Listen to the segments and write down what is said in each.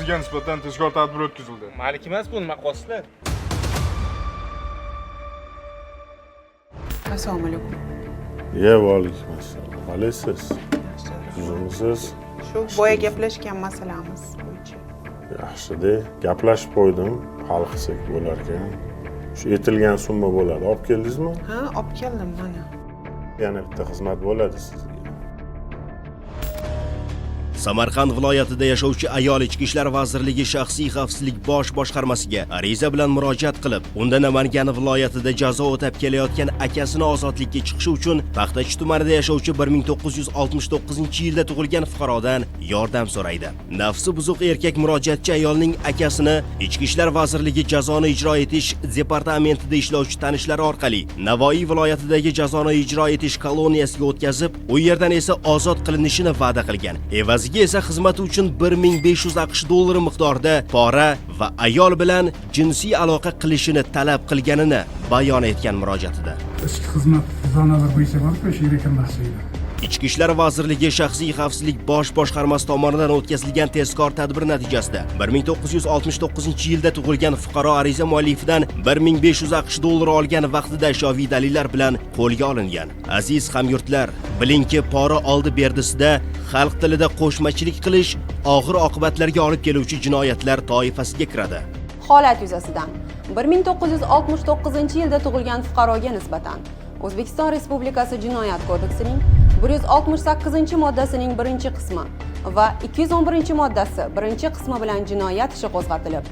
sizga nisbatan tezkor tadbir o'tkazildi. Malik emas bu, nima qilyapsizlar? Assalomu alaykum. Vaalaykum assalom. Qalaysiz? Uzunmisiz? Shu boya gaplashgan masalamiz bo'yicha. Yaxshi-da, gaplashib qo'ydim. Hal qilsak bo'lar ekan. Shu etilgan summa bo'ladi. Olib keldingizmi? Ha, olib keldim mana. Yana bitta xizmat bo'ladi sizga. Samarqand viloyatida yashovchi ayol Ichki ishlar vazirligi shaxsiy xavfsizlik bosh boshqarmasiga ariza bilan murojaat qilib, unda Namangan viloyatida jazo o'tab kelayotgan akasini ozodlikka chiqishi uchun Paxtachi tumanida yashovchi 1969-yilda tug'ilgan fuqarodan yordam so'raydi. Nafsi buzuq erkak murojaatchi ayolning akasini Ichki ishlar vazirligi jazoni ijro etish departamentida ishlovchi tanishlari orqali Navoiy viloyatidagi jazoni ijro etish koloniyasiga o'tkazib, u yerdan esa ozod qilinishini va'da qilgan. Evaziga esa xizmati uchun 1500 AQSh dollari miqdorida pora va ayol bilan jinsiy aloqa qilishini talab qilganini bayon etgan murojaatida. Ichki xizmat zonalar bo'yicha borku, shu yerga kirmoqchi. Ichki ishlar vazirligi shaxsiy xavfsizlik bosh boshqarmasi tomonidan o'tkazilgan tezkor tadbir natijasida 1969-yilda tug'ilgan fuqaro ariza muallifidan 1500 AQSh dollari olgan vaqtida ashyoviy dalillar bilan qo'lga olingan. Aziz hamyurtlar, bilingki, pora oldi berdisida xalq tilida qo'shmachilik qilish og'ir oqibatlarga olib keluvchi jinoyatlar toifasiga kiradi. Holat yuzasidan 1969-yilda tug'ilgan fuqaroga nisbatan O'zbekiston Respublikasi Jinoyat kodeksining 168-moddasining 1-qismi va 211-moddasi 1-qismi bilan jinoyat ishi qo'zg'atilib,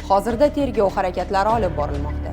hozirda tergov harakatlari olib borilmoqda.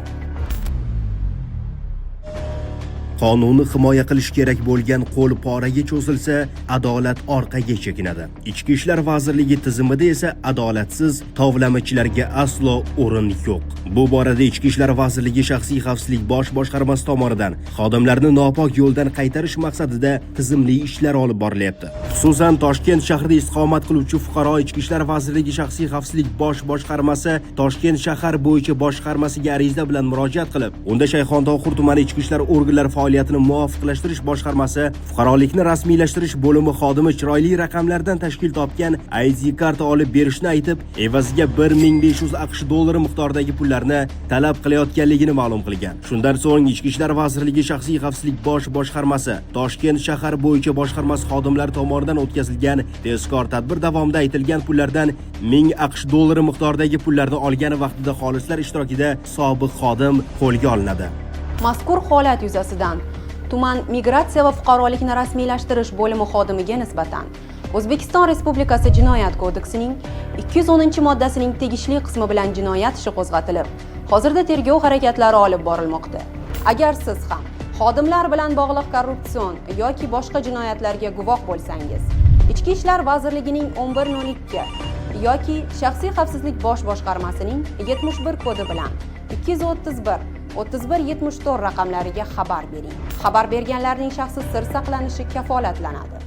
Qonunni himoya qilish kerak bo'lgan qo'l poraga cho'zilsa, adolat orqaga chekinadi. Ichki ishlar vazirligi tizimida esa adolatsiz tovlamachilarga aslo o'rin yo'q. Bu borada Ichki ishlar vazirligi shaxsiy xavfsizlik bosh boshqarmasi tomonidan xodimlarni nopok yo'ldan qaytarish maqsadida tizimli ishlar olib borilyapti. Xususan, Toshkent shahrida istiqomat qiluvchi fuqaro Ichki ishlar vazirligi shaxsiy xavfsizlik bosh boshqarmasi Toshkent shahar bo'yicha boshqarmasiga ariza bilan murojaat qilib, unda Shayxontohur tumani ichki ishlar organlari faoliyatini muvofiqlashtirish boshqarmasi fuqarolikni rasmiylashtirish bo'limi xodimi chiroyli raqamlardan tashkil topgan ID karta olib berishni aytib, evaziga 1500 AQSh dollari miqdoridagi pullarni talab qilayotganligini ma'lum qilgan. Shundan so'ng Ichki ishlar vazirligi shaxsiy xavfsizlik bosh boshqarmasi Toshkent shahar bo'yicha boshqarmasi xodimlari tomonidan o'tkazilgan tezkor tadbir davomida aytilgan pullardan 1000 AQSh dollari miqdoridagi pullarni olgan vaqtida xolislar ishtirokida sobiq xodim qo'lga olinadi. Mazkur holat yuzasidan tuman migratsiya va fuqarolikni rasmiylashtirish bo'limi xodimiga nisbatan O'zbekiston Respublikasi Jinoyat kodeksining 210-moddasining tegishli qismi bilan jinoyat ishi qo'zg'atilib, hozirda tergov harakatlari olib borilmoqda. Agar siz ham xodimlar bilan bog'liq korrupsion yoki boshqa jinoyatlarga guvoh bo'lsangiz, Ichki ishlar vazirligining 1102 yoki shaxsiy xavfsizlik bosh boshqarmasining 71 kodi bilan 231-31-74 raqamlariga xabar bering. Xabar berganlarning shaxsi sir saqlanishi kafolatlanadi.